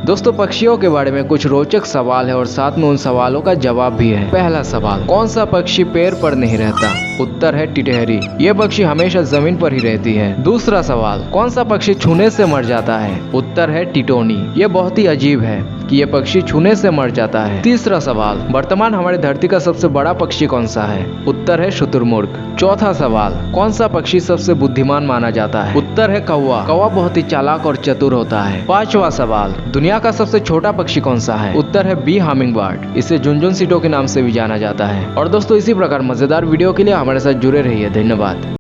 दोस्तों पक्षियों के बारे में कुछ रोचक सवाल है और साथ में उन सवालों का जवाब भी है। पहला सवाल, कौन सा पक्षी पेड़ पर नहीं रहता? उत्तर है टिटहरी। ये पक्षी हमेशा जमीन पर ही रहती है। दूसरा सवाल, कौन सा पक्षी छूने से मर जाता है? उत्तर है टिटोनी। ये बहुत ही अजीब है कि ये पक्षी छूने से मर जाता है। तीसरा सवाल, वर्तमान हमारी धरती का सबसे बड़ा पक्षी कौन सा है? उत्तर है शुतुरमुर्ग। चौथा सवाल, कौन सा पक्षी सबसे बुद्धिमान माना जाता है? उत्तर है कौवा। कौवा बहुत ही चालाक और चतुर होता है। पांचवा सवाल, दुनिया का सबसे छोटा पक्षी कौन सा है? उत्तर है बी हमिंगबर्ड। इसे झुनझुन सीटों के नाम से भी जाना जाता है। और दोस्तों इसी प्रकार मजेदार वीडियो के लिए हमारे साथ जुड़े रहिए। धन्यवाद।